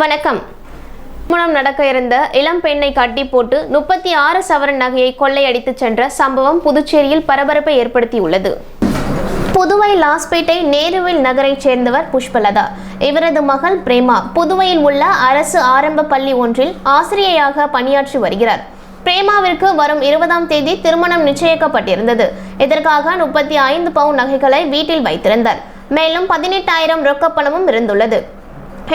வணக்கம். திருமணம் நடக்க இருந்த இளம் பெண்ணை கட்டி போட்டு 36 சவரன் நகையை கொள்ளையடித்து சென்ற சம்பவம் புதுச்சேரியில் பரபரப்பை ஏற்படுத்தியுள்ளது. புதுவை லாஸ்பேட்டை நேருவில் நகரைச் சேர்ந்தவர் புஷ்பலதா. இவரது மகள் பிரேமா புதுவையில் உள்ள அரசு ஆரம்ப பள்ளி ஒன்றில் ஆசிரியையாக பணியாற்றி வருகிறார். பிரேமாவிற்கு வரும் 20ஆம் தேதி திருமணம் நிச்சயிக்கப்பட்டிருந்தது. இதற்காக 35 பவுன் நகைகளை வீட்டில் வைத்திருந்தார். மேலும் 18,000 ரொக்கப்பணமும் இருந்துள்ளது.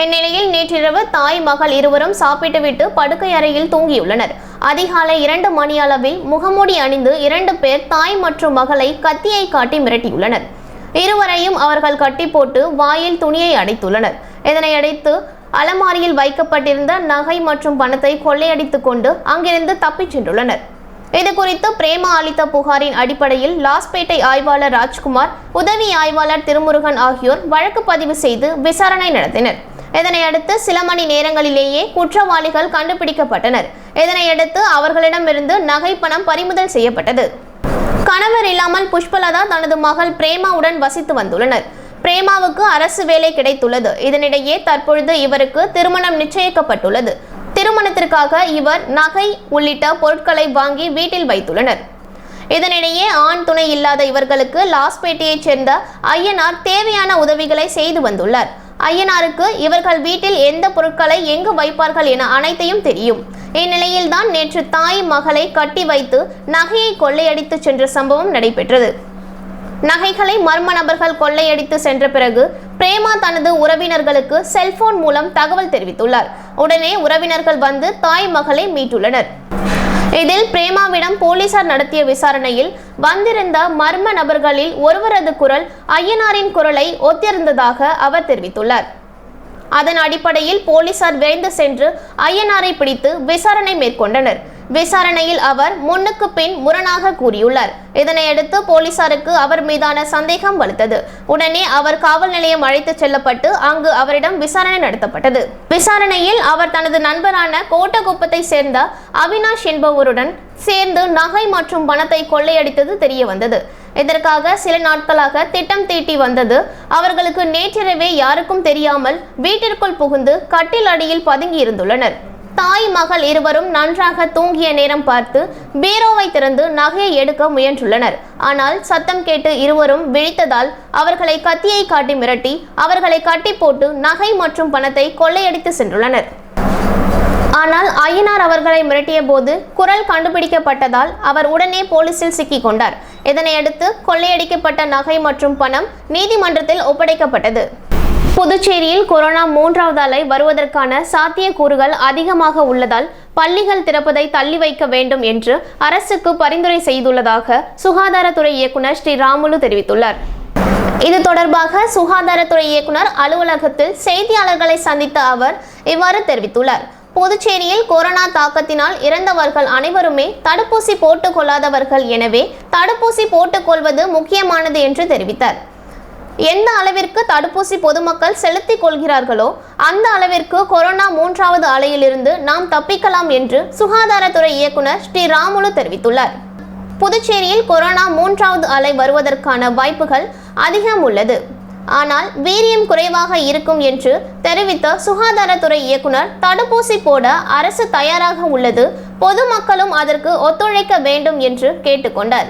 இந்நிலையில் நேற்றிரவு தாய் மகள் இருவரும் சாப்பிட்டுவிட்டு படுக்கை அறையில் தூங்கியுள்ளனர். அதிகாலை 2 மணியளவில் முகமூடி அணிந்து 2 பேர் தாய் மற்றும் மகளை கத்தியை காட்டி மிரட்டியுள்ளனர். இருவரையும் அவர்கள் கட்டி போட்டு வாயில் துணியை அடைத்துள்ளனர். இதனையடுத்து அலமாரியில் வைக்கப்பட்டிருந்த நகை மற்றும் பணத்தை கொள்ளையடித்துக் கொண்டு அங்கிருந்து தப்பிச் சென்றுள்ளனர். இதுகுறித்து பிரேமா அளித்த புகாரின் அடிப்படையில் லாஸ்பேட்டை ஆய்வாளர் ராஜ்குமார், உதவி ஆய்வாளர் திருமுருகன் ஆகியோர் வழக்கு பதிவு செய்து விசாரணை நடத்தினர். இதனையடுத்து சில மணி நேரங்களிலேயே குற்றவாளிகள் கண்டுபிடிக்கப்பட்டனர். இதனையடுத்து அவர்களிடமிருந்து நகை பணம் பறிமுதல் செய்யப்பட்டது. கணவர் இல்லாமல் புஷ்பலதா தனது மகள் பிரேமாவுடன் வசித்து வந்துள்ளனர். பிரேமாவுக்கு அரசு வேலை கிடைத்துள்ளது. இதனிடையே தற்பொழுது இவருக்கு திருமணம் நிச்சயிக்கப்பட்டுள்ளது. திருமணத்திற்காக இவர் நகை உள்ளிட்ட பொருட்களை வாங்கி வீட்டில் வைத்துள்ளனர். இதனிடையே ஆண் துணை இல்லாத இவர்களுக்கு லாஸ்பேட்டையைச் சேர்ந்த ஐயனார் தேவையான உதவிகளை செய்து வந்துள்ளார். ஐயனாருக்கு இவர்கள் வீட்டில் எந்த பொருட்களை எங்கு வைப்பார்கள் என அனைத்தையும் தெரியும். இந்நிலையில் தான் நேற்று தாய் மகளை கட்டி வைத்து நகையை கொள்ளையடித்து சென்ற சம்பவம் நடைபெற்றது. நகைகளை மர்ம நபர்கள் கொள்ளையடித்து சென்ற பிறகு பிரேமா தனது உறவினர்களுக்கு செல்போன் மூலம் தகவல் தெரிவித்துள்ளார். உடனே உறவினர்கள் வந்து தாய் மகளை மீட்டுள்ளனர். இதில் பிரேமாவிடம் போலீசார் நடத்திய விசாரணையில் வந்திருந்த மர்ம நபர்களில் ஒருவரது குரல் ஐயனாரின் குரலை ஒத்திருந்ததாக அவர் தெரிவித்துள்ளார். அதன் அடிப்படையில் போலீசார் விரைந்து சென்று ஐயனாரை பிடித்து விசாரணை மேற்கொண்டனர். விசாரணையில் அவர் முன்னுக்கு பின் முரணாக கூறியுள்ளார். இதனையடுத்து போலீசாருக்கு அவர் மீதான சந்தேகம் வலுத்தது. உடனே அவர் காவல் நிலையம் அழைத்து செல்லப்பட்டு அங்கு அவரிடம் விசாரணை நடத்தப்பட்டது. விசாரணையில் அவர் தனது நண்பரான கோட்டகுப்பத்தை சேர்ந்த அவினாஷ் என்பவருடன் சேர்ந்து நகை மற்றும் பணத்தை கொள்ளையடித்தது தெரிய வந்தது. இதற்காக சில நாட்களாக திட்டம் தீட்டி வந்தது. அவர்களுக்கு நேற்றிரவே யாருக்கும் தெரியாமல் வீட்டிற்குள் புகுந்து கட்டில் அடியில் பதுங்கி இருந்துள்ளனர். தாய் மகள் இருவரும் நன்றாக தூங்கிய நேரம் பார்த்து பீரோவை திறந்து நகையை எடுக்க முயன்றுள்ளனர். ஆனால் சத்தம் கேட்டு இருவரும் விழித்ததால் அவர்களை கத்தியை காட்டி மிரட்டி அவர்களை கட்டி போட்டு நகை மற்றும் பணத்தை கொள்ளையடித்து சென்றுள்ளனர். ஆனால் ஐயனார் அவர்களை மிரட்டிய போது குரல் கண்டுபிடிக்கப்பட்டதால் அவர் உடனே போலீசில் சிக்கிக் கொண்டார். இதனையடுத்து கொள்ளையடிக்கப்பட்ட நகை மற்றும் பணம் நீதிமன்றத்தில் ஒப்படைக்கப்பட்டது. புதுச்சேரியில் கொரோனா 3வது அலை வருவதற்கான சாத்தியக்கூறுகள் அதிகமாக உள்ளதால் பள்ளிகள் திறப்பதை தள்ளி வைக்க வேண்டும் என்று அரசுக்கு பரிந்துரை செய்துள்ளதாக சுகாதாரத்துறை இயக்குனர் ஸ்ரீ ராமுலு தெரிவித்துள்ளார். இது தொடர்பாக சுகாதாரத்துறை இயக்குனர் அலுவலகத்தில் செய்தியாளர்களை சந்தித்த அவர் இவ்வாறு தெரிவித்துள்ளார். புதுச்சேரியில் கொரோனா தாக்கத்தினால் இறந்தவர்கள் அனைவருமே தடுப்பூசி போட்டுக் கொள்ளாதவர்கள். எனவே தடுப்பூசி போட்டுக்கொள்வது முக்கியமானது என்று தெரிவித்தார். எந்த அளவிற்கு தடுப்பூசி பொதுமக்கள் செலுத்திக் கொள்கிறார்களோ அந்த அளவிற்கு கொரோனா 3வது அலையிலிருந்து நாம் தப்பிக்கலாம் என்று சுகாதாரத்துறை இயக்குனர் ஸ்ரீ ராமுலு தெரிவித்துள்ளார். புதுச்சேரியில் கொரோனா 3வது அலை வருவதற்கான வாய்ப்புகள் அதிகம் உள்ளது. ஆனால் வீரியம் குறைவாக இருக்கும் என்று தெரிவித்த சுகாதாரத்துறை இயக்குனர் தடுப்பூசி போட அரசு தயாராக உள்ளது. பொதுமக்களும் அதற்கு ஒத்துழைக்க வேண்டும் என்று கேட்டுக்கொண்டார்.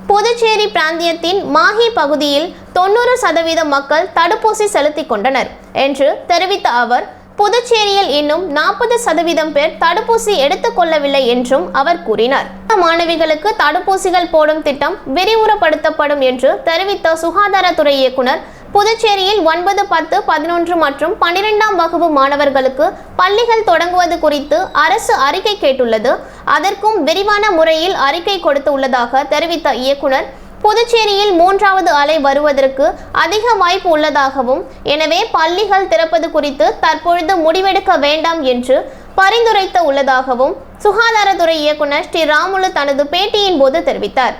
புதுச்சேரி பிராந்தியத்தின் மாஹி பகுதியில் 90% மக்கள் தடுப்பூசி செலுத்திக் கொண்டனர் என்று தெரிவித்த அவர், புதுச்சேரியில் இன்னும் 40% பேர் தடுப்பூசி எடுத்துக் கொள்ளவில்லை என்றும் அவர் கூறினார். மாணவிகளுக்கு தடுப்பூசிகள் போடும் திட்டம் விரிவுபடுத்தப்படும் என்று தெரிவித்த சுகாதாரத்துறை இயக்குனர், புதுச்சேரியில் 9, 10, 11 மற்றும் 12ஆம் வகுப்பு மாணவர்களுக்கு பள்ளிகள் தொடங்குவது குறித்து அரசு அறிக்கை கேட்டுள்ளது. அதற்கும் விரிவான முறையில் அறிக்கை கொடுத்து உள்ளதாக தெரிவித்த இயக்குனர், புதுச்சேரியில் 3வது அலை வருவதற்கு அதிக வாய்ப்பு உள்ளதாகவும், எனவே பள்ளிகள் திறப்பது குறித்து தற்பொழுது முடிவெடுக்க வேண்டாம் என்று பரிந்துரைத்து உள்ளதாகவும் சுகாதாரத்துறை இயக்குனர் ஸ்ரீ ராமுலு தனது பேட்டியின் போது தெரிவித்தார்.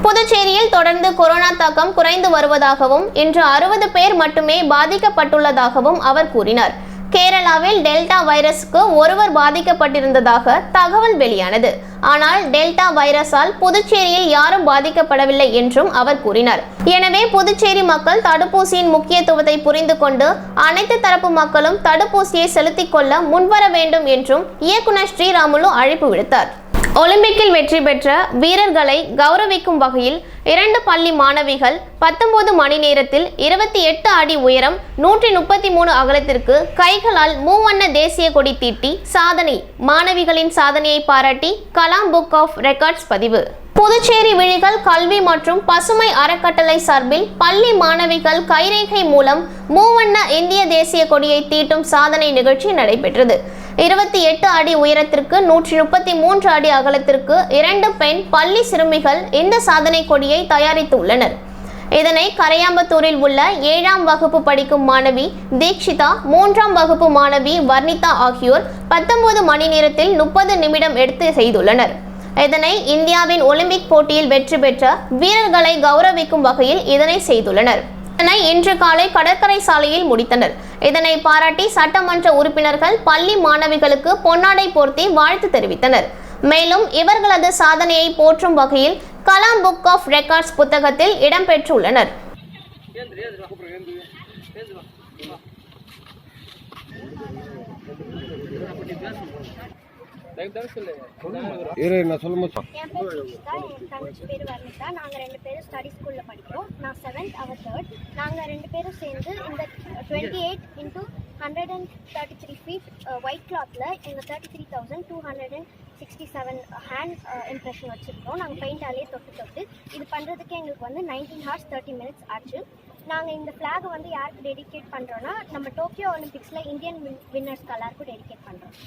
புதுச்சேரியில் தொடர்ந்து கொரோனா தாக்கம் குறைந்து வருவதாகவும், இன்று 60 பேர் மட்டுமே பாதிக்கப்பட்டுள்ளதாகவும் அவர் கூறினார். கேரளாவில் டெல்டா வைரஸுக்கு ஒருவர் பாதிக்கப்பட்டிருந்ததாக தகவல் வெளியானது. ஆனால் டெல்டா வைரஸால் புதுச்சேரியில் யாரும் பாதிக்கப்படவில்லை என்றும் அவர் கூறினார். எனவே புதுச்சேரி மக்கள் தடுப்பூசியின் முக்கியத்துவத்தை புரிந்து கொண்டு அனைத்து தரப்பு மக்களும் தடுப்பூசியை செலுத்திக் கொள்ள முன்வர வேண்டும் என்றும் இயக்குனர் ஸ்ரீராமுலு அழைப்பு விடுத்தார். ஒலிம்பிக்கில் வெற்றி பெற்ற வீரர்களை கௌரவிக்கும் வகையில் 2 பள்ளி மாணவிகள் 19 மணி நேரத்தில் 28 அடி உயரம் 133 அகலத்திற்கு கைகளால் மூவண்ண தேசிய கொடி தீட்டி சாதனை. மாணவிகளின் சாதனையை பாராட்டி கலாம் புக் ஆஃப் ரெக்கார்ட்ஸ் பதிவு. புதுச்சேரி விழிகள் கல்வி மற்றும் பசுமை அறக்கட்டளை சார்பில் பள்ளி மாணவிகள் கைரேகை மூலம் மூவண்ண இந்திய தேசிய கொடியை தீட்டும் சாதனை நிகழ்ச்சி நடைபெற்றது. 28 அடி உயரத்திற்கு 133 அடி அகலத்திற்கு 2 பெண் பள்ளி சிறுமிகள் இந்த சாதனை கொடியை தயாரித்துள்ளனர். இதனை கரையாம்பத்தூரில் உள்ள 7ஆம் வகுப்பு படிக்கும் மாணவி தீக்ஷிதா, 3ஆம் வகுப்பு மாணவி வர்ணிதா ஆகியோர் 19 மணி நேரத்தில் 30 நிமிடம் எடுத்து செய்துள்ளனர். இதனை இந்தியாவின் ஒலிம்பிக் போட்டியில் வெற்றி பெற்ற வீரர்களை கௌரவிக்கும் வகையில் இதனை செய்துள்ளனர். இதனை இன்று காலை கடற்கரை சாலையில் முடித்தனர். இதனை பாராட்டி சட்டமன்ற உறுப்பினர்கள் பள்ளி மாணவிகளுக்கு பொன்னாடை போர்த்தி வாழ்த்து தெரிவித்தனர். மேலும் இவர்களது சாதனையை போற்றும் வகையில் கலாம் புக் ஆஃப் ரெக்கார்ட்ஸ் புத்தகத்தில் இடம்பெற்றுள்ளனர். என் பேர் தீக்ஷிதா, என் தங்கச்சி பேர் வர்ணிதா. நாங்கள் 2 பேரும் ஸ்டடி ஸ்கூலில் படிக்கிறோம். நான் 7th, அவர் 3rd. நாங்கள் 2 பேரும் சேர்ந்து இந்த 28 into 133 feet ஒயிட் கிளாத்தில் எங்கள் 33,267 ஹேண்ட் இம்ப்ரெஷன் வச்சுருக்கோம். நாங்கள் பெயிண்டாலே தொட்டு இது பண்ணுறதுக்கு எங்களுக்கு வந்து 19 hours 30 minutes ஆச்சு. நாங்கள் இந்த ஃப்ளாகை வந்து யாருக்கு டெடிகேட் பண்ணுறோன்னா, நம்ம டோக்கியோ ஒலிம்பிக்ஸில் இந்தியன் வின்னர்ஸ்க்கு எல்லாருக்கும் டெடிகேட் பண்ணுறோம்.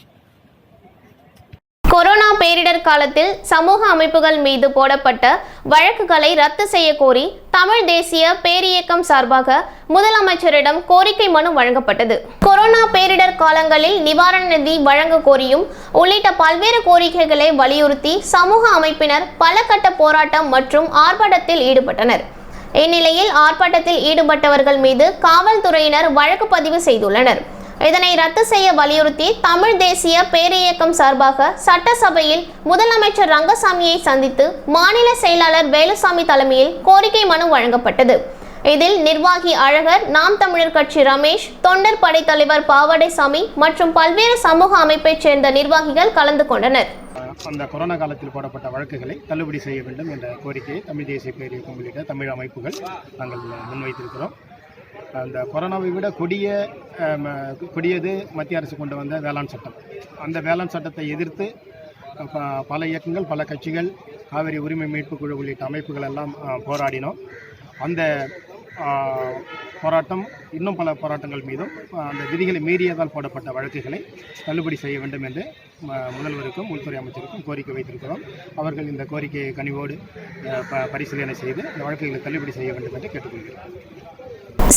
கொரோனா பேரிடர் காலத்தில் சமூக அமைப்புகள் மீது போடப்பட்ட வழக்குகளை ரத்து செய்ய கோரி தமிழ் தேசிய பேரியக்கம் சார்பாக முதலமைச்சரிடம் கோரிக்கை மனு வழங்கப்பட்டது. கொரோனா பேரிடர் காலங்களில் நிவாரண நிதி வழங்க கோரியும் உள்ளிட்ட பல்வேறு கோரிக்கைகளை வலியுறுத்தி சமூக அமைப்பினர் பல கட்ட போராட்டம் மற்றும் ஆர்ப்பாட்டத்தில் ஈடுபட்டனர். இந்நிலையில் ஆர்ப்பாட்டத்தில் ஈடுபட்டவர்கள் மீது காவல்துறையினர் வழக்கு பதிவு செய்துள்ளனர். இதனை ரத்து செய்ய வலியுறுத்தி தமிழ் தேசிய பேரியக்கம் சார்பாக சட்டசபையில் முதலமைச்சர் ரங்கசாமியை சந்தித்து மாநில செயலாளர் வேலுசாமி தலைமையில் கோரிக்கை மனு வழங்கப்பட்டது. இதில் நிர்வாகி அழகர், நாம் தமிழர் கட்சி ரமேஷ், தொண்டர் படை தலைவர் பாவாடைசாமி மற்றும் பல்வேறு சமூக அமைப்பைச் சேர்ந்த நிர்வாகிகள் கலந்து கொண்டனர். அந்த கொரோனா காலத்தில் போடப்பட்ட வழக்குகளை தள்ளுபடி செய்ய வேண்டும் என்ற கோரிக்கையை தமிழ் தேசிய பேரியக்கம் உள்ளிட்ட தமிழ் அமைப்புகள் நாங்கள் முன்வைத்திருக்கிறோம். அந்த கொரோனாவை விட கொடியது மத்திய அரசு கொண்டு வந்த வேளாண் சட்டம். அந்த வேளாண் சட்டத்தை எதிர்த்து பல இயக்கங்கள், பல கட்சிகள், காவிரி உரிமை மீட்பு குழு உள்ளிட்ட அமைப்புகள் எல்லாம் போராடினோம். அந்த போராட்டம் இன்னும் பல போராட்டங்கள் மீதும் அந்த விதிகளை மீறியதால் போடப்பட்ட வழக்குகளை தள்ளுபடி செய்ய வேண்டும் என்று முதல்வருக்கும் உள்துறை அமைச்சருக்கும் கோரிக்கை வைத்திருக்கிறோம். அவர்கள் இந்த கோரிக்கையை கனிவோடு பரிசீலனை செய்து இந்த வழக்குகளை தள்ளுபடி செய்ய வேண்டும் என்று கேட்டுக்கொள்கிறோம்.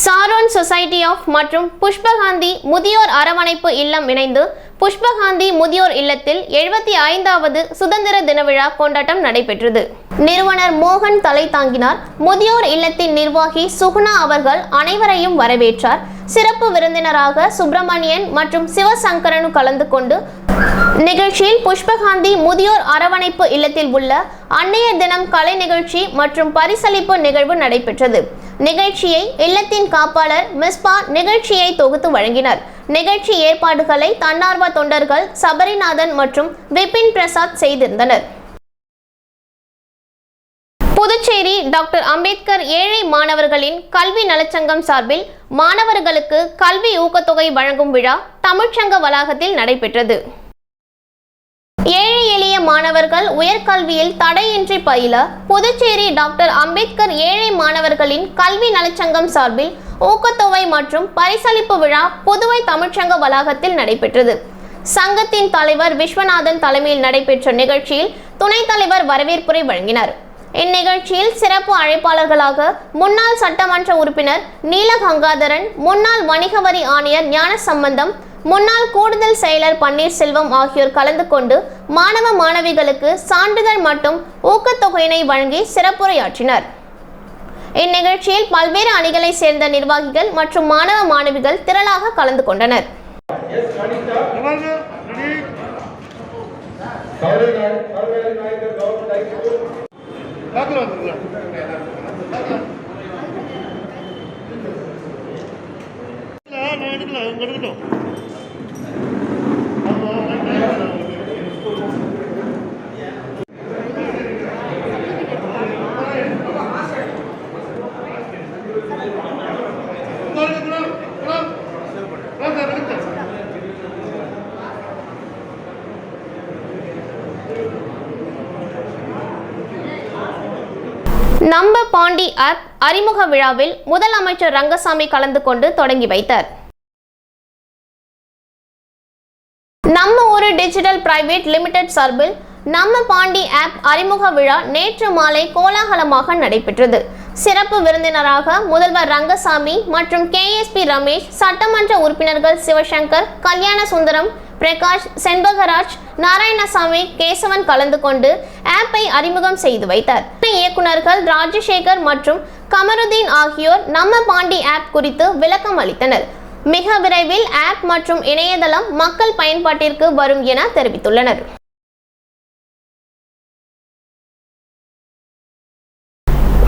சாரோன் சொசைட்டி ஆஃப் மற்றும் புஷ்பகாந்தி முதியோர் அரவணைப்பு இல்லம் இணைந்து புஷ்பகாந்தி முதியோர் இல்லத்தில் 75வது சுதந்திர தின விழா கொண்டாட்டம் நடைபெற்றது. நிறுவனர் மோகன் தலை தாங்கினார். முதியோர் இல்லத்தின் நிர்வாகி சுகுணா அவர்கள் அனைவரையும் வரவேற்றார். சிறப்பு விருந்தினராக சுப்பிரமணியன் மற்றும் சிவசங்கரனு கலந்து கொண்டு நிகழ்ச்சியில் புஷ்பகாந்தி முதியோர் அரவணைப்பு இல்லத்தில் உள்ள அன்னையர் தினம் கலை நிகழ்ச்சி மற்றும் பரிசளிப்பு நிகழ்வு நடைபெற்றது. நிகழ்ச்சியை இல்லத்தின் காப்பாளர் மிஸ்பா நிகழ்ச்சியை தொகுத்து வழங்கினார். நிகழ்ச்சி ஏற்பாடுகளை தன்னார்வ தொண்டர்கள் சபரிநாதன் மற்றும் விபின் பிரசாத் செய்திருந்தனர். புதுச்சேரி டாக்டர் அம்பேத்கர் ஏழை மாணவர்களின் கல்வி நலச்சங்கம் சார்பில் மாணவர்களுக்கு கல்வி ஊக்கத்தொகை வழங்கும் விழா தமிழ்ச்சங்க வளாகத்தில் நடைபெற்றது. ஏழை எளிய மாணவர்கள் உயர்கல்வியில் தடையின்றி பயில புதுச்சேரி டாக்டர் அம்பேத்கர் ஏழை மாணவர்களின் கல்வி நலச்சங்கம் சார்பில் ஊக்கத்தொகை மற்றும் பரிசளிப்பு விழா புதுவை தமிழ்ச்சங்க வளாகத்தில் நடைபெற்றது. சங்கத்தின் தலைவர் விஸ்வநாதன் தலைமையில் நடைபெற்ற நிகழ்ச்சியில் துணைத் தலைவர் வரவேற்புரை வழங்கினார். இந்நிகழ்ச்சியில் சிறப்பு அழைப்பாளர்களாக முன்னாள் சட்டமன்ற உறுப்பினர் நீலகங்காதரன், முன்னாள் வணிக வரி ஆணையர் ஞானசம்பந்தம், முன்னாள் கூடுதல் செயலர் பன்னீர்செல்வம் ஆகியோர் கலந்து கொண்டு மாணவ மாணவிகளுக்கு சான்றிதழ் மற்றும் ஊக்கத்தொகையினை வழங்கி சிறப்புரையாற்றினர். இந்நிகழ்ச்சியில் பல்வேறு அணிகளை சேர்ந்த நிர்வாகிகள் மற்றும் மாணவ மாணவிகள் திரளாக கலந்து கொண்டனர். நம்ம பாண்டி ஆப் அறிமுக விழாவில் முதலமைச்சர் ரங்கசாமி கலந்து கொண்டு தொடங்கி வைத்தார். நம்ம ஒரு டிஜிட்டல் பிரைவேட் லிமிடெட் சார்பில் நம்ம பாண்டி ஆப் அறிமுக விழா நேற்று மாலை கோலாகலமாக நடைபெற்றது. சிறப்பு விருந்தினராக முதல்வர் ரங்கசாமி மற்றும் KSP ரமேஷ், சட்டமன்ற உறுப்பினர்கள் சிவசங்கர், கல்யாண சுந்தரம், பிரகாஷ், செண்பகராஜ், நாராயணசாமி, கேசவன் கலந்து கொண்டு ஆப்பை அறிமுகம் செய்து வைத்தார். இயக்குநர்கள் ராஜசேகர் மற்றும் கமருதீன் ஆகியோர் நம்ம பாண்டி ஆப் குறித்து விளக்கம் அளித்தனர். மிக விரைவில் ஆப் மற்றும் இணையதளம் மக்கள் பயன்பாட்டிற்கு வரும் என தெரிவித்துள்ளனர்.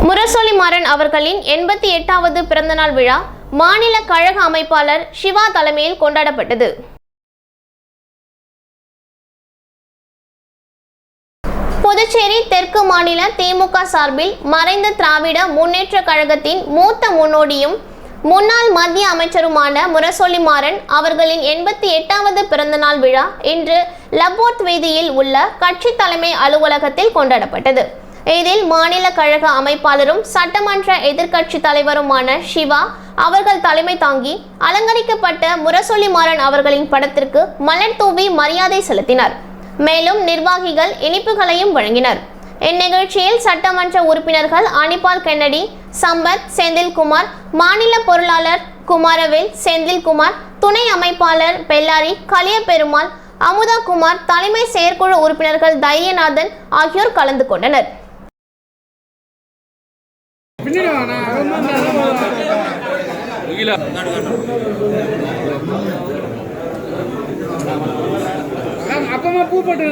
முரசொலி மாறன் அவர்களின் 88வது பிறந்தநாள் விழா மாநில கழக அமைப்பாளர் சிவா தலைமையில் கொண்டாடப்பட்டது. புதுச்சேரி தெற்கு மாநில திமுக சார்பில் மறைந்த திராவிட முன்னேற்ற கழகத்தின் மூத்த முன்னோடியும் முன்னாள் மத்திய அமைச்சருமான முரசொலி மாறன் அவர்களின் 88வது பிறந்தநாள் விழா இன்று லப்போர்த் வீதியில் உள்ள கட்சி தலைமை அலுவலகத்தில் கொண்டாடப்பட்டது. இதில் மாநில கழக அமைப்பாளரும் சட்டமன்ற எதிர்க்கட்சி தலைவருமான சிவா அவர்கள் தலைமை தாங்கி அலங்கரிக்கப்பட்ட முரசொலி மாறன் அவர்களின் படத்திற்கு மலர் தூவி மரியாதை செலுத்தினார். மேலும் நிர்வாகிகள் இனிப்புகளையும் வழங்கினர். இந்நிகழ்ச்சியில் சட்டமன்ற உறுப்பினர்கள் அனிபால் கென்னடி, சம்பத், செந்தில்குமார், மாநில பொருளாளர் குமாரவேல், செந்தில்குமார், துணை அமைப்பாளர் பெல்லாரி, கலியபெருமாள், அமுதா குமார், தலைமை செயற்குழு உறுப்பினர்கள் தைரியநாதன் ஆகியோர் கலந்து கொண்டனர். அப்பமா பூ போட்டு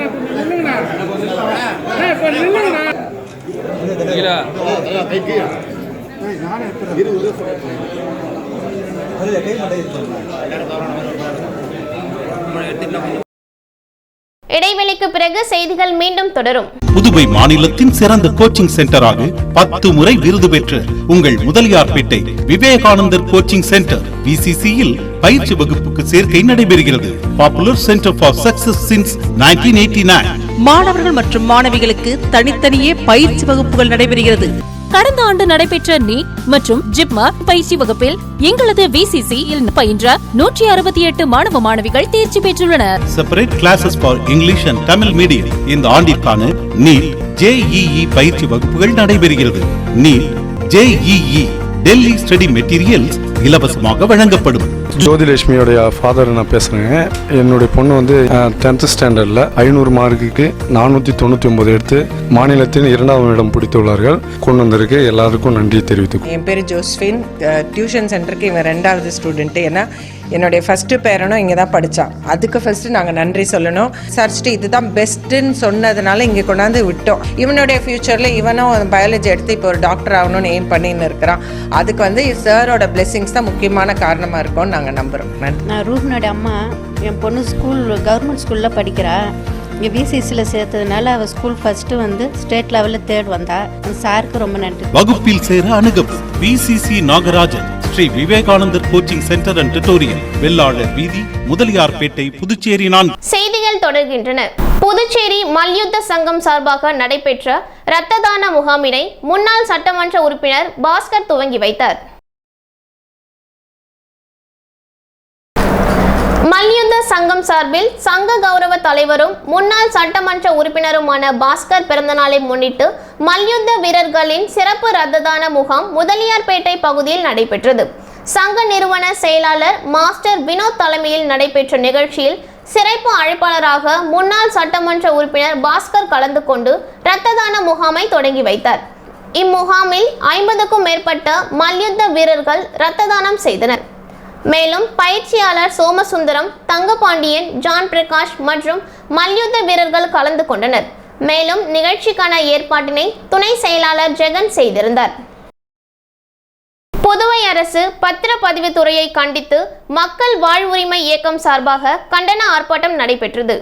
இடைவெளிக்கு பிறகு செய்திகள் மீண்டும் தொடரும். புதுவை மாநிலத்தின் சிறந்த கோச்சிங் சென்டராக 10 முறை விருது பெற்று உங்கள் முதலியார்பேட்டை விவேகானந்தர் கோச்சிங் சென்டர் VCCயில் பயிற்சி வகுப்புக்கு சேர்க்கை நடைபெறுகிறது. Popular centre for success since 1989. மாணவர்கள் மற்றும் மாணவிகளுக்கு தனித்தனியே பயிற்சி வகுப்புகள் நடைபெறுகிறது. கடந்த ஆண்டு நடைபெற்ற நீட் மற்றும் ஜிப்மா பயிற்சி வகுப்பில் எங்களது VCCயில் பயின்ற 168 மாணவ மாணவிகள் தேர்ச்சி பெற்றுள்ளனர். Separate classes for English and Tamil medium. இந்த ஆண்டிற்கான நீட் JEE பயிற்சி வகுப்புகள் நடைபெறுகிறது. NEET JEE Delhi study materials இலவசமாக வழங்கப்படும். ஜோதிலட்சுமியோடைய ஃபாதர் நான் பேசுகிறேங்க. என்னுடைய பொண்ணு வந்து 10th ஸ்டாண்டர்டில் 500 மார்க்குக்கு 499 எடுத்து மாநிலத்தின் 2வது இடம் பிடித்துள்ளார்கள். கொண்டு வந்திருக்கு. எல்லாருக்கும் நன்றி தெரிவித்துக். என் பேர் ஜோஸ்ஃபின். டியூஷன் சென்டருக்கு இவன் 2வது ஸ்டூடெண்ட்டு. ஏன்னா என்னுடைய ஃபஸ்ட்டு பேரனும் இங்கே தான் படித்தான். அதுக்கு ஃபஸ்ட்டு நாங்கள் நன்றி சொல்லணும். சர்ச்சிட்டு இதுதான் பெஸ்ட்டுன்னு சொன்னதுனால இங்கே கொண்டாந்து விட்டோம். இவனுடைய ஃப்யூச்சரில் இவனும் பயாலஜி எடுத்து இப்போ ஒரு டாக்டர் ஆகணும்னு எய்ம் பண்ணின்னு இருக்கிறான். அதுக்கு வந்து சாரோட பிளெஸிங்ஸ் தான் முக்கியமான காரணமாக இருக்கும்னு நாங்கள் நம்புகிறோம். நான் ரூபினோட அம்மா. என் பொண்ணு கவர்மெண்ட் ஸ்கூலில் படிக்கிறா. இங்கே VCCயில் சேர்த்ததுனால அவள் ஸ்கூல் ஃபர்ஸ்ட்டு வந்து ஸ்டேட் லெவலில் 3rd வந்தா. சாருக்கு ரொம்ப நன்றி. வகுப்பில் சேர அணுகவும் VCC Nagarajan, Sri Vivekanandar coaching centre and tutorial, Vellalar வீதி, முதலியார்பேட்டை, புதுச்சேரி. செய்திகள் தொடர்கின்றன. புதுச்சேரி மல்யுத்த சங்கம் சார்பாக நடைபெற்ற இரத்த தான முகாமினை முன்னாள் சட்டமன்ற உறுப்பினர் பாஸ்கர் துவங்கி வைத்தார். மல்யுத்த சங்கம் சார்பில் சங்க கௌரவ தலைவரும் முன்னாள் சட்டமன்ற உறுப்பினருமான பாஸ்கர் பிறந்தநாளை முன்னிட்டு மல்யுத்த வீரர்களின் சிறப்பு இரத்த தான முகாம் முதலியார்பேட்டை பகுதியில் நடைபெற்றது. சங்க நிறுவன செயலாளர் மாஸ்டர் வினோத் தலைமையில் நடைபெற்ற நிகழ்ச்சியில் சிறப்பு அழைப்பாளராக முன்னாள் சட்டமன்ற உறுப்பினர் பாஸ்கர் கலந்து கொண்டு இரத்த தான முகாமை தொடங்கி வைத்தார். இம்முகாமில் 50க்கும் மேற்பட்ட மல்யுத்த வீரர்கள் இரத்த தானம் செய்தனர். மேலும் பயிற்சியாளர் சோமசுந்தரம், தங்கபாண்டியன், ஜான் பிரகாஷ் மற்றும் மல்யுத்த வீரர்கள் கலந்து கொண்டனர். மேலும் நிகழ்ச்சிக்கான ஏற்பாட்டினை துணை செயலாளர் ஜெகன் செய்திருந்தார். புதுவை அரசு பத்திரப்பதிவு துறையை கண்டித்து மக்கள் வாழ்வுரிமை இயக்கம் சார்பாக கண்டன ஆர்ப்பாட்டம் நடைபெற்றது.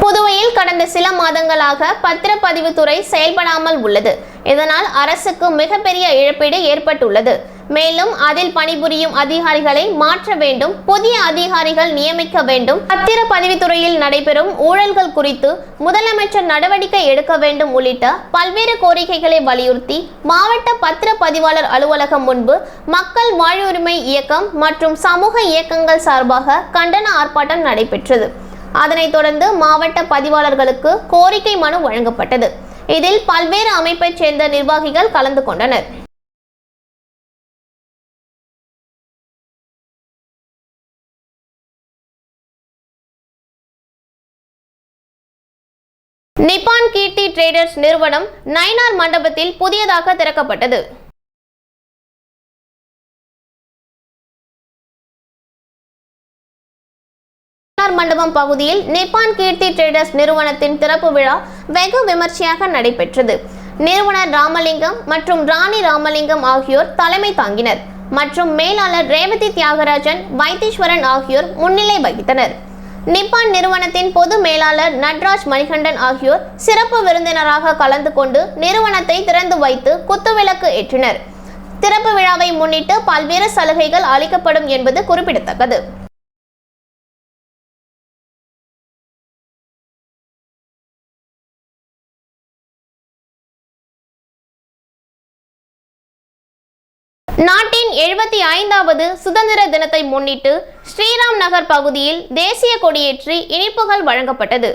புதுவையில் கடந்த சில மாதங்களாக பத்திரப்பதிவு துறை செயல்படாமல் உள்ளது. இதனால் அரசுக்கு மிகப்பெரிய இழப்பீடு ஏற்பட்டுள்ளது. மேலும் அதில் பணிபுரியும் அதிகாரிகளை மாற்ற வேண்டும், புதிய அதிகாரிகள் நியமிக்க வேண்டும், பத்திரப்பதிவுத்துறையில் நடைபெறும் ஊழல்கள் குறித்து முதலமைச்சர் நடவடிக்கை எடுக்க வேண்டும் உள்ளிட்ட பல்வேறு கோரிக்கைகளை வலியுறுத்தி மாவட்ட பத்திரப்பதிவாளர் அலுவலகம் முன்பு மக்கள் வாழ்வுரிமை இயக்கம் மற்றும் சமூக இயக்கங்கள் சார்பாக கண்டன ஆர்ப்பாட்டம் நடைபெற்றது. அதனைத் தொடர்ந்து மாவட்ட பதிவாளர்களுக்கு கோரிக்கை மனு வழங்கப்பட்டது. இதில் பல்வேறு அமைப்பைச் சேர்ந்த நிர்வாகிகள் கலந்து கொண்டனர். நிப்பான் கீர்த்தி டிரேடர்ஸ் நிறுவனம் நயினார் மண்டபத்தில் புதியதாக திறக்கப்பட்டது. மண்டபம் பகுதியில் நிப்பான் கீர்த்தி டிரேடர்ஸ் நிறுவனத்தின் திறப்பு விழா வெகு விமர்சையாக நடைபெற்றது. நிறுவனர் ராமலிங்கம் மற்றும் ராணி ராமலிங்கம் ஆகியோர் தலைமை தாங்கினர் மற்றும் மேலாளர் ரேவதி தியாகராஜன், வைத்தீஸ்வரன் ஆகியோர் முன்னிலை வகித்தனர். நிப்பான் நிறுவனத்தின் பொது மேலாளர் நட்ராஜ் மணிகண்டன் ஆகியோர் சிறப்பு விருந்தினராக கலந்து கொண்டு நிறுவனத்தை திறந்து வைத்து குத்துவிளக்கு ஏற்றினர். திறப்பு விழாவை முன்னிட்டு பல்வேறு சலுகைகள் அளிக்கப்படும் என்பது குறிப்பிடத்தக்கது. நாட்டின் 75வது சுதந்திர தினத்தை முன்னிட்டு ஸ்ரீராம் நகர் பகுதியில் தேசிய கொடியேற்றி இனிப்புகள் வழங்கப்பட்டது.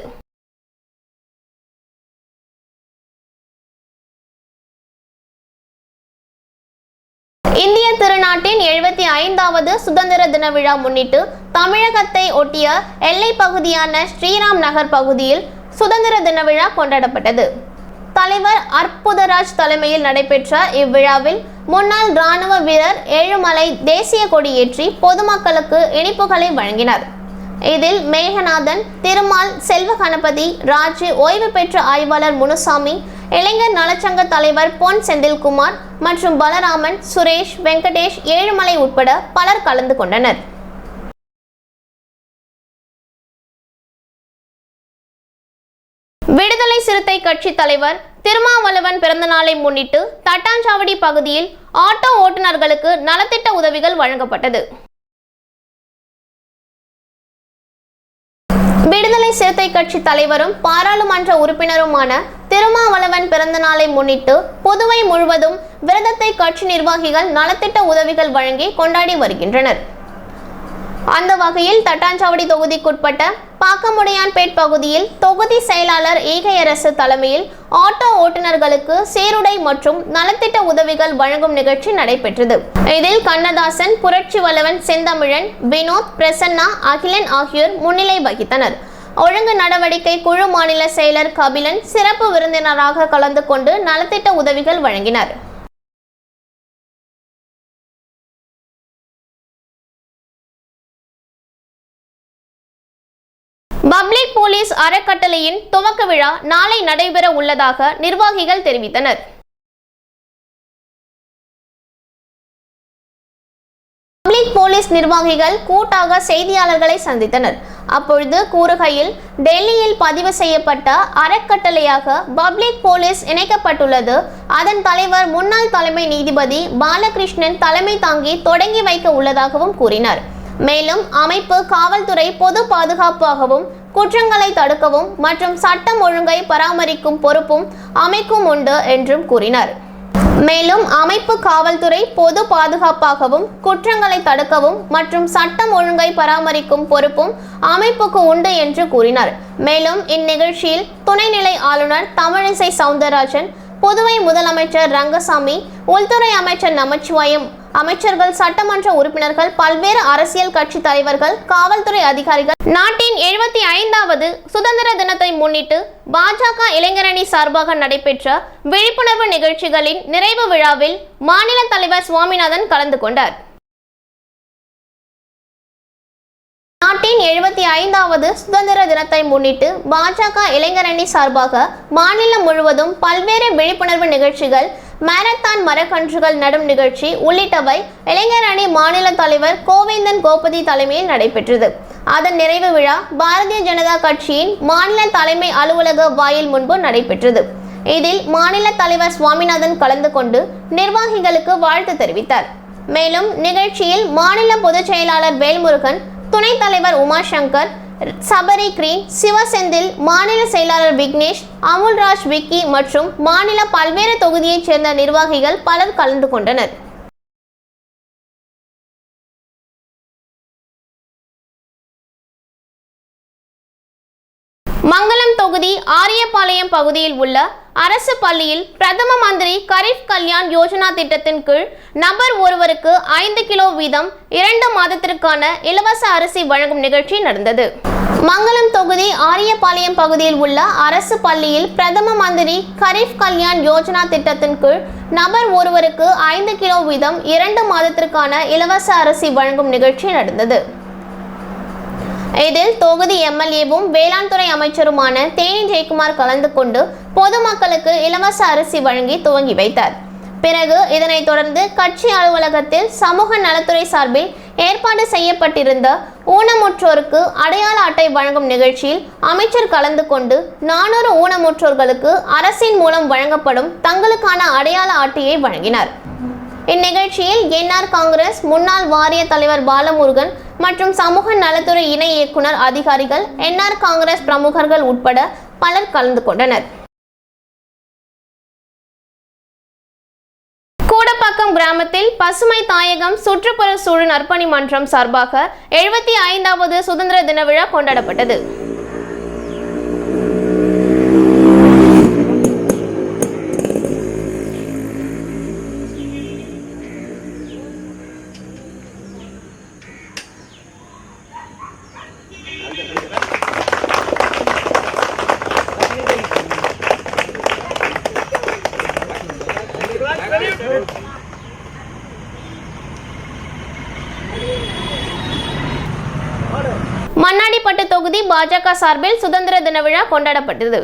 இந்திய திருநாட்டின் 75வது சுதந்திர தின விழா முன்னிட்டு தமிழகத்தை ஒட்டிய எல்லை பகுதியான ஸ்ரீராம் நகர் பகுதியில் சுதந்திர தின விழா கொண்டாடப்பட்டது. தலைவர் அற்புதராஜ் தலைமையில் நடைபெற்ற இவ்விழாவில் முன்னாள் ராணுவ வீரர் ஏழுமலை தேசிய கொடியேற்றி பொதுமக்களுக்கு இனிப்புகளை வழங்கினார். இதில் மேகநாதன், திருமால், செல்வ கணபதி, ராஜு, ஓய்வு பெற்ற ஆய்வாளர் முனுசாமி, இளைஞர் நலச்சங்க தலைவர் பொன் செந்தில்குமார் மற்றும் பலராமன், சுரேஷ், வெங்கடேஷ், ஏழுமலை உட்பட பலர் கலந்து கொண்டனர். விடுதலை சிறுத்தை கட்சி தலைவர் திருமாவளவன் பிறந்தநாளை முன்னிட்டு தட்டாஞ்சாவடி பகுதியில் ஆட்டோ ஓட்டுநர்களுக்கு நலத்திட்ட உதவிகள் வழங்கப்பட்டது. விடுதலை சிறுத்தை கட்சி தலைவரும் பாராளுமன்ற உறுப்பினருமான திருமாவளவன் பிறந்தநாளை முன்னிட்டு புதுவை முழுவதும் விரதத்தை கட்சி நிர்வாகிகள் நலத்திட்ட உதவிகள் வழங்கி கொண்டாடி வருகின்றனர். அந்த வகையில் தட்டாஞ்சாவடி தொகுதிக்குட்பட்ட பாக்கமுடையான்பேட் பகுதியில் தொகுதி செயலாளர் ஈகையரசு தலைமையில் ஆட்டோ ஓட்டுநர்களுக்கு சீருடை மற்றும் நலத்திட்ட உதவிகள் வழங்கும் நிகழ்ச்சி நடைபெற்றது. இதில் கண்ணதாசன், புரட்சி வல்லவன் செந்தமிழன், வினோத், பிரசன்னா, அகிலன் ஆகியோர் முன்னிலை வகித்தனர். ஒழுங்கு நடவடிக்கை குழு மாநில செயலர் கபிலன் சிறப்பு விருந்தினராக கலந்து கொண்டு நலத்திட்ட உதவிகள் வழங்கினார். பப்ளிக் போலீஸ் அறக்கட்டளையின் துவக்க விழா நாளை நடைபெற உள்ளதாக நிர்வாகிகள் தெரிவித்தனர். பப்ளிக் போலீஸ் நிர்வாகிகள் கூட்டாக செய்தியாளர்களை சந்தித்தனர். அப்பொழுது கூறுகையில், டெல்லியில் பதிவு செய்யப்பட்ட அறக்கட்டளையாக பப்ளிக் போலீஸ் இணைக்கப்பட்டுள்ளது. அதன் தலைவர் முன்னாள் தலைமை நீதிபதி பாலகிருஷ்ணன் தலைமை தாங்கி தொடங்கி வைக்க உள்ளதாகவும் கூறினார். மேலும் அமைப்பு காவல்துறை பொது பாதுகாப்பாகவும் குற்றங்களை தடுக்கவும் மற்றும் சட்டம் ஒழுங்கை பராமரிக்கும் பொறுப்பும் அமைக்கும் உண்டு என்றும் கூறினார். மேலும் அமைப்பு காவல்துறை பொது பாதுகாப்பாகவும் குற்றங்களை தடுக்கவும் மற்றும் சட்டம் ஒழுங்கை பராமரிக்கும் பொறுப்பும் அமைப்புக்கு உண்டு என்று கூறினார். மேலும் இந்நிகழ்ச்சியில் துணைநிலை ஆளுநர் தமிழிசை சவுந்தரராஜன், புதுவை முதலமைச்சர் ரங்கசாமி, உள்துறை அமைச்சர் நமச்சிவாயம் அமைச்சர்கள், சட்டமன்ற உறுப்பினர்கள், பல்வேறு அரசியல் கட்சி தலைவர்கள், காவல்துறை அதிகாரிகள் நாட்டின் 75வது சுதந்திர தினத்தை முன்னிட்டு பாஜக இளைஞரணி சார்பாக நடைபெற்ற விழிப்புணர்வு நிகழ்ச்சிகளின் நிறைவு விழாவில் மாநில தலைவர் சுவாமிநாதன் கலந்து கொண்டார். நாட்டின் 75வது சுதந்திர தினத்தை முன்னிட்டு பாஜக இளைஞரணி சார்பாக மாநிலம் முழுவதும் பல்வேறு விழிப்புணர்வு நிகழ்ச்சிகள், மாரத்தான் மரக்கன்றுகள் நடும் நிகழ்ச்சி உள்ளிட்டவை இளைஞரணி மாநில தலைவர் கோவிந்தன் கோபதி தலைமையில் நடைபெற்றது. அதன் நிறைவு விழா பாரதிய ஜனதா கட்சியின் மாநில தலைமை அலுவலக வாயில் முன்பு நடைபெற்றது. இதில் மாநில தலைவர் சுவாமிநாதன் கலந்து கொண்டு நிர்வாகிகளுக்கு வாழ்த்து தெரிவித்தார். மேலும் நிகழ்ச்சியில் மாநில பொதுச் செயலாளர் வேல்முருகன், துணைத் தலைவர் உமாசங்கர், சபரி கிரீன், சிவசெந்தில், மாநில செயலாளர் விக்னேஷ், அமுல்ராஜ், விக்கி மற்றும் மாநில பல்வேறு தொகுதியைச் சேர்ந்த நிர்வாகிகள் பலர் கலந்து கொண்டனர். மங்கலம் தொகுதி ஆரியபாளையம் பகுதியில் உள்ள அரசு பள்ளியில் பிரதம மந்திரி கரீப் கல்யாண் யோஜனா திட்டத்தின் கீழ் நபர் ஒருவருக்கு 5 கிலோ வீதம் 2 மாதத்திற்கான இலவச அரிசி வழங்கும் நிகழ்ச்சி நடந்தது. மங்கலம் தொகுதி ஆரியபாளையம் பகுதியில் உள்ள அரசு பள்ளியில் பிரதம மந்திரி கரீப் கல்யாண் யோஜனா திட்டத்தின் கீழ் நபர் ஒருவருக்கு 5 கிலோ வீதம் 2 மாதத்திற்கான இலவச அரிசி வழங்கும் நிகழ்ச்சி நடந்தது. இதில் தொகுதி எம்எல்ஏவும் வேளாண் துறை அமைச்சருமான தேனி ஜெயக்குமார் கலந்து கொண்டு பொதுமக்களுக்கு இலவச அரிசி வழங்கி துவங்கி வைத்தார். பிறகு இதனைத் தொடர்ந்து கட்சி அலுவலகத்தில் சமூக நலத்துறை சார்பில் ஏற்பாடு செய்யப்பட்டிருந்த ஊனமுற்றோருக்கு அடையாள அட்டை வழங்கும் நிகழ்ச்சியில் அமைச்சர் கலந்து கொண்டு 400 ஊனமுற்றோர்களுக்கு அரசின் மூலம் வழங்கப்படும் தங்களுக்கான அடையாள அட்டையை வழங்கினார். இந்நிகழ்ச்சியில் என்ஆர் காங்கிரஸ் முன்னாள் வாரிய தலைவர் பாலமுருகன் மற்றும் சமூக நலத்துறை இணை இயக்குனர், அதிகாரிகள், என்ஆர் காங்கிரஸ் பிரமுகர்கள் உட்பட பலர் கலந்து கொண்டனர். கூடப்பாக்கம் கிராமத்தில் பசுமை தாயகம் சுற்றுப்புற சூழல் நற்பணி மன்றம் சார்பாக 75வது சுதந்திர தின விழா கொண்டாடப்பட்டது. மண்ணாடிப்பட்டு தொகுதி பாஜக சார்பில் சுதந்திர தின விழா கொண்டாடப்பட்டது.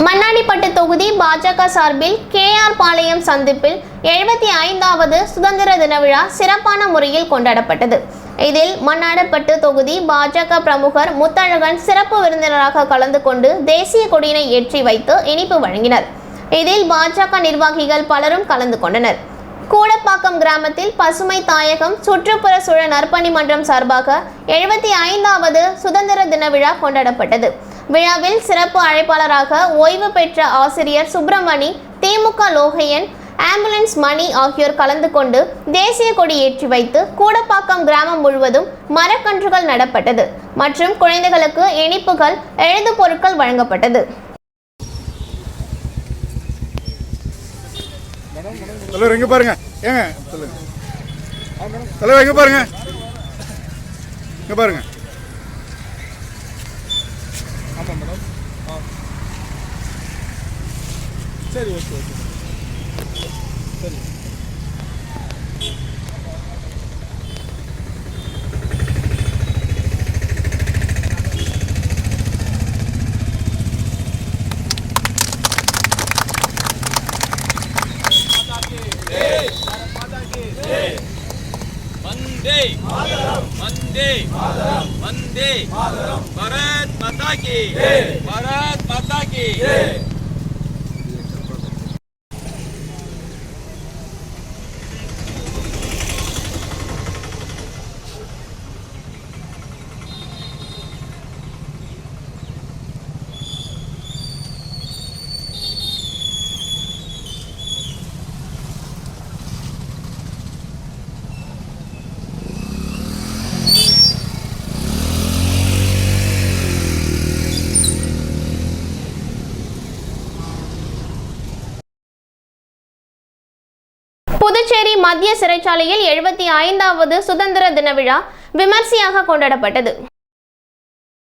மண்ணாடிப்பட்டு தொகுதி பாஜக சார்பில் கேஆர் பாளையம் சந்திப்பில் 75வது சுதந்திர தின விழா சிறப்பான முறையில் கொண்டாடப்பட்டது. இதில் மண்ணாடிப்பட்டு தொகுதி பாஜக பிரமுகர் முத்தழகன் சிறப்பு விருந்தினராக கலந்து கொண்டு தேசிய கொடியினை ஏற்றி வைத்து இனிப்பு வழங்கினர். இதில் பாஜக நிர்வாகிகள் பலரும் கலந்து கொண்டனர். கூடப்பாக்கம் கிராமத்தில் பசுமை தாயகம் சுற்றுப்புற சூழல் நற்பணி மன்றம் சார்பாக 75வது சுதந்திர தின விழா கொண்டாடப்பட்டது. விழாவில் சிறப்பு அழைப்பாளராக ஓய்வு பெற்ற ஆசிரியர் சுப்பிரமணி, திமுக லோகையன், ஆம்புலன்ஸ் மணி ஆகியோர் கலந்து கொண்டு தேசிய கொடி ஏற்றி வைத்து கூடப்பாக்கம் கிராமம் முழுவதும் மரக்கன்றுகள் நடப்பட்டது மற்றும் குழந்தைகளுக்கு இனிப்புகள், எழுது பொருட்கள் வழங்கப்பட்டது. தலைவர் எங்க பாருங்க, ஏங்க சொல்லுங்க தலைவர், எங்க பாருங்க, இங்க பாருங்க. ஆமா மேடம், சரி, ஓகே ஓகே, சரி. वंदे वंदे वंदे भारत माता की, भारत माता की। மத்திய சிறைச்சாலையில் 75வது சுதந்திர தின விழா விமர்சையாக கொண்டாடப்பட்டது.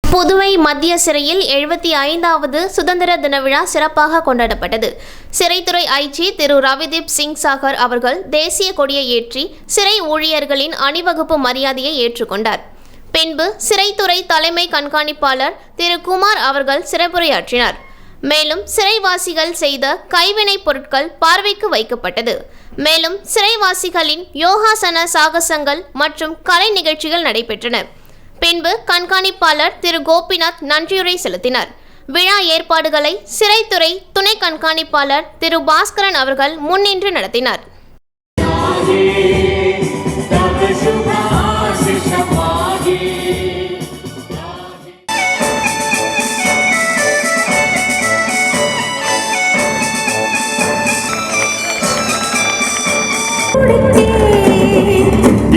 புதுவை மத்திய சிறையில் 75வது சுதந்திர தின விழா சிறப்பாக கொண்டாடப்பட்டது. சிறைத்துறை ஐஜி திரு ரவிதீப் சிங் சாகர் அவர்கள் தேசிய கொடியை ஏற்றி சிறை ஊழியர்களின் அணிவகுப்பு மரியாதையை ஏற்றுக்கொண்டார். பின்பு சிறைத்துறை தலைமை கண்காணிப்பாளர் திரு குமார் அவர்கள் சிறப்புரையாற்றினார். மேலும் சிறைவாசிகள் செய்த கைவினைப் பொருட்கள் பார்வைக்கு வைக்கப்பட்டது. மேலும் சிறைவாசிகளின் யோகாசன சாகசங்கள் மற்றும் கலை நிகழ்ச்சிகள் நடைபெற்றன. பின்பு கண்காணிப்பாளர் திரு கோபிநாத் நன்றியுரை செலுத்தினார். விழா ஏற்பாடுகளை சிறைத்துறை துணை கண்காணிப்பாளர் திரு பாஸ்கரன் அவர்கள் முன்னின்று நடத்தினார்.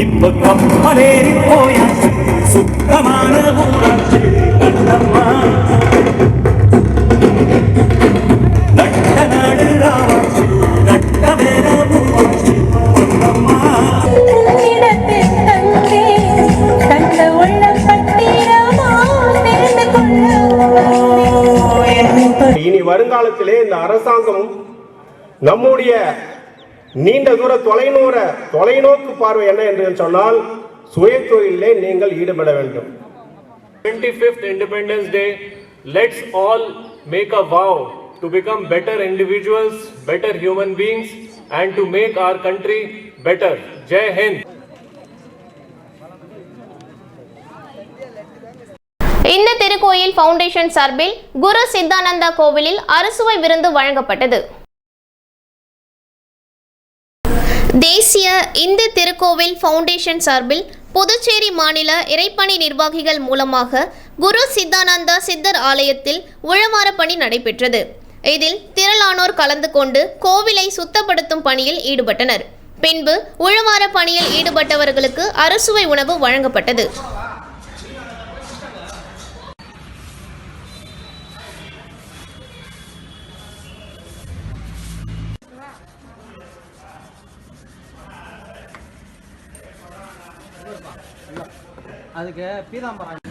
இப்ப கப்பலேறி போயாச்சு சுத்தமான ஊராட்சி கண்ணம்மா நட்ட நாடு ராவாச்சு நட்ட வேற ஊராட்சி கண்ணம்மா இனி வருங்காலத்திலே இந்த அரசாங்கமும் நம்முடைய நீண்ட தூர தொலைநோக்கு பார்வை என்ன என்று சொன்னால் சுயதொழிலே நீங்கள் ஈடுபட வேண்டும். 25th Independence Day, let's all make a vow to become better individuals, better human beings and to make our country better. Jai Hind. இந்த திருக்கோயில் ஃபவுண்டேஷன் சார்பில் குரு சித்தானந்தா கோவிலில் அறுசுவை விருந்து வழங்கப்பட்டது. தேசிய இந்து திருக்கோவில் ஃபவுண்டேஷன் சார்பில் புதுச்சேரி மாநில இறைப்பணி நிர்வாகிகள் மூலமாக குரு சித்தானந்தா சித்தர் ஆலயத்தில் உழவார பணி நடைபெற்றது. இதில் திரளானோர் கலந்து கொண்டு கோவிலை சுத்தப்படுத்தும் பணியில் ஈடுபட்டனர். பின்பு உழவார பணியில் ஈடுபட்டவர்களுக்கு அறுசுவை உணவு வழங்கப்பட்டது. அதுக்கு பீதாம்பரம்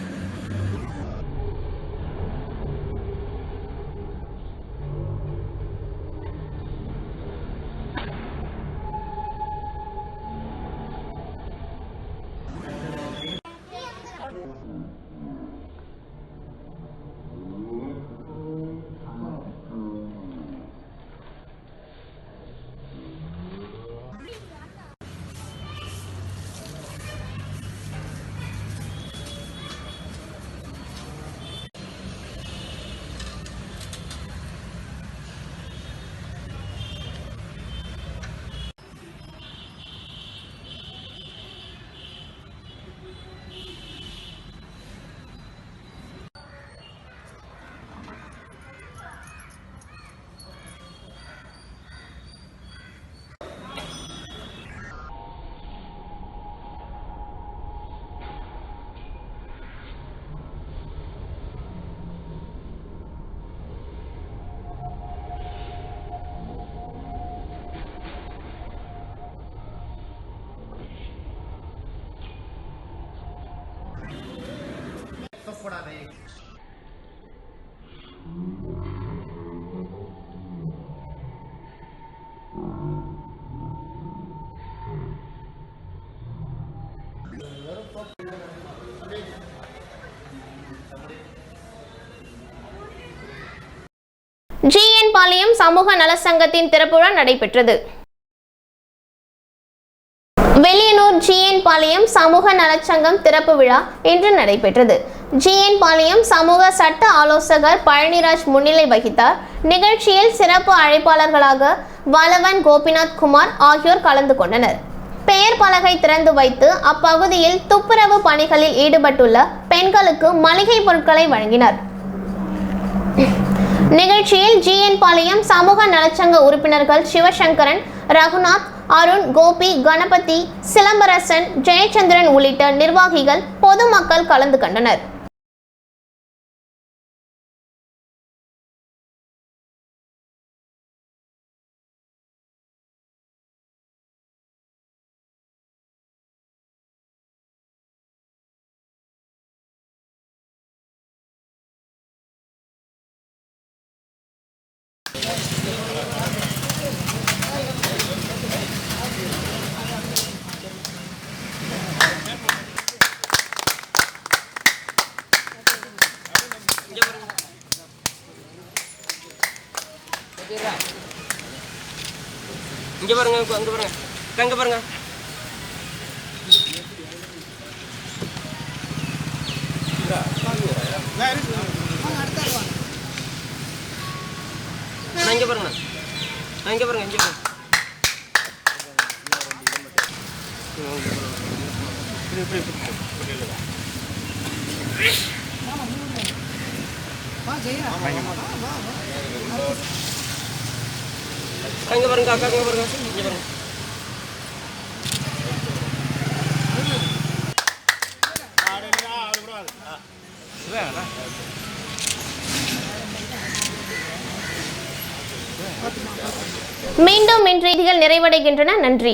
ஜிஎன் பாளையம் சமூக நல சங்கத்தின் திறப்பு விழா நடைபெற்றது. வெளியனூர் ஜிஎன் பாளையம் சமூக நலச்சங்கம் திறப்பு விழா இன்று நடைபெற்றது. ஜிஎன் பாளையம் சமூக சட்ட ஆலோசகர் பழனிராஜ் முன்னிலை வகித்தார். நிகழ்ச்சியில் சிறப்பு அழைப்பாளர்களாக வலவன் கோபிநாத் குமார் ஆகியோர் கலந்து கொண்டனர். பெயர் பலகை திறந்து வைத்து அப்பகுதியில் துப்புரவு பணிகளில் ஈடுபட்டுள்ள பெண்களுக்கு மளிகை பொருட்களை வழங்கினார். நிகழ்ச்சியில் ஜிஎன் பாளையம் சமூக நலச்சங்க உறுப்பினர்கள் சிவசங்கரன், ரகுநாத், அருண், கோபி, கணபதி, சிலம்பரசன், ஜெயச்சந்திரன் உள்ளிட்ட நிர்வாகிகள், பொதுமக்கள் கலந்து கொண்டனர். இங்க பாருங்க, அங்க பாருங்க, அங்க பாருங்க. இங்க பாருங்க, இங்க பாருங்க, இங்க பாருங்க. அங்க பாருங்க அக்கா, அங்க பாருங்க, இங்க பாருங்க. மீண்டும் இன்றைய செய்திகள் நிறைவடைகின்றன. நன்றி.